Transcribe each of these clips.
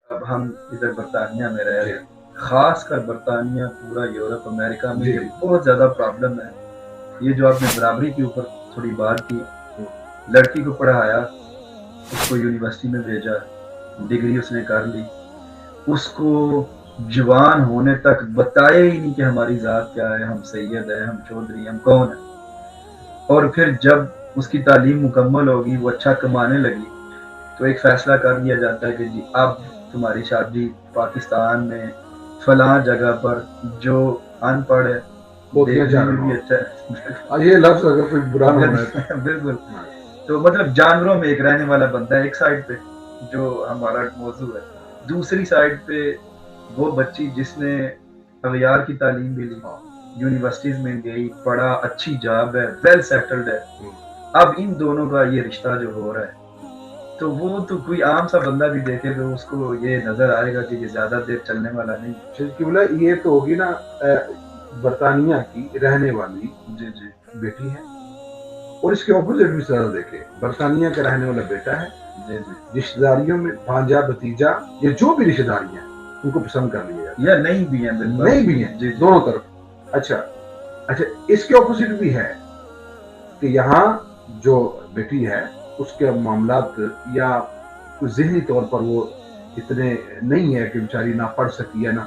اب ہم ادھر برطانیہ میں رہ رہے ہیں، خاص کر برطانیہ، پورا یورپ، امریکہ میں یہ بہت زیادہ پرابلم ہے. یہ جو آپ نے برابری کے اوپر تھوڑی بات کی، لڑکی کو پڑھایا، اس کو یونیورسٹی میں بھیجا، ڈگری اس نے کر لی، اس کو جوان ہونے تک بتایا ہی نہیں کہ ہماری ذات کیا ہے، ہم سید ہیں، ہم چودھری، ہم کون ہیں. اور پھر جب اس کی تعلیم مکمل ہوگی، وہ اچھا کمانے لگی، تو ایک فیصلہ کر لیا جاتا ہے کہ جی اب تمہاری شادی پاکستان میں فلاں جگہ پر جو ان پڑھ ہے، دیکھنے میں بھی اچھا ہے، یہ لفظ اگر کوئی برا نہ ہونا بالکل. تو مطلب جانوروں میں ایک رہنے والا بندہ ہے ایک سائڈ پہ جو ہمارا موضوع ہے، دوسری سائڈ پہ وہ بچی جس نے اغیار کی تعلیم بھی لی، یونیورسٹیز میں گئی، پڑھا، اچھی جاب ہے، ویل سیٹلڈ ہے. اب ان دونوں کا یہ رشتہ جو ہو رہا ہے، تو وہ تو کوئی عام سا بندہ بھی دیکھے تو اس کو یہ نظر آئے گا کہ یہ زیادہ دیر چلنے والا نہیں. یہ تو ہوگی نا برطانیہ کی رہنے والی جی جی بیٹی ہے، اور اس کے اپوزٹ بھی ذرا دیکھیں، برطانیہ کا رہنے والا بیٹا ہے، جی جی رشتے داریوں میں بھانجا بھتیجا یا جو بھی رشتے داریاں ہیں ان کو پسند کر لیا جاتا ہے، یا نہیں بھی ہیں، نہیں بھی ہیں جی جی دونوں طرف. اچھا اس کے اپوزٹ بھی ہے کہ یہاں جو بیٹی ہے اس کے معاملات یا ذہنی طور پر وہ اتنے نہیں ہے کہ بیچاری نہ پڑھ سکی ہے، نہ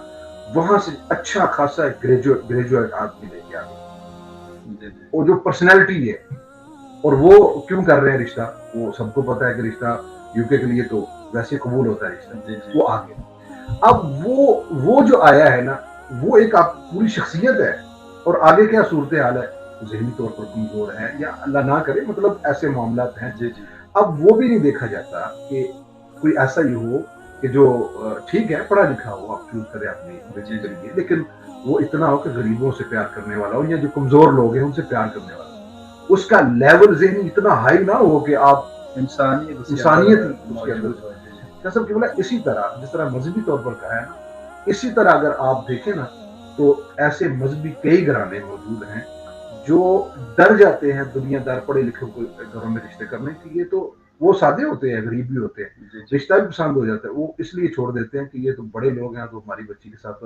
وہاں سے اچھا خاصا گریجویٹ آدمی لے کے آ گئی، اور جو پرسنالٹی ہے، اور وہ کیوں کر رہے ہیں رشتہ، وہ سب کو پتا ہے کہ رشتہ یو کے لیے تو ویسے قبول ہوتا ہے رشتہ، وہ آگے. اب وہ جو آیا ہے نا، وہ ایک آپ پوری شخصیت ہے، اور آگے کیا صورتحال ہے، ذہنی طور پر کمزور ہے یا اللہ نہ کرے مطلب ایسے معاملات ہیں. جی جی اب وہ بھی نہیں دیکھا جاتا کہ کوئی ایسا ہی ہو کہ جو ٹھیک ہے پڑھا لکھا ہو، آپ چوز کریں اپنی بیٹی کے لیے، لیکن وہ اتنا ہو کہ غریبوں سے پیار کرنے والا ہو، یا جو کمزور لوگ ہیں ان سے پیار کرنے والا ہو، اس کا لیول ذہنی اتنا ہائی نہ ہو کہ آپ انسانیت اس کے اندر سب کی. اسی طرح جس طرح مذہبی طور پر کہا ہے نا، اسی طرح اگر آپ دیکھیں نا تو ایسے مذہبی کئی گھرانے موجود ہیں جو ڈر جاتے ہیں دنیا دار پڑھے لکھے کو گھروں میں رشتے کرنے کے لیے، تو وہ سادے ہوتے ہیں، غریب بھی ہوتے ہیں، رشتہ بھی پسند ہو جاتا ہے، وہ اس لیے چھوڑ دیتے ہیں کہ یہ تو بڑے لوگ ہیں تو ہماری بچی کے ساتھ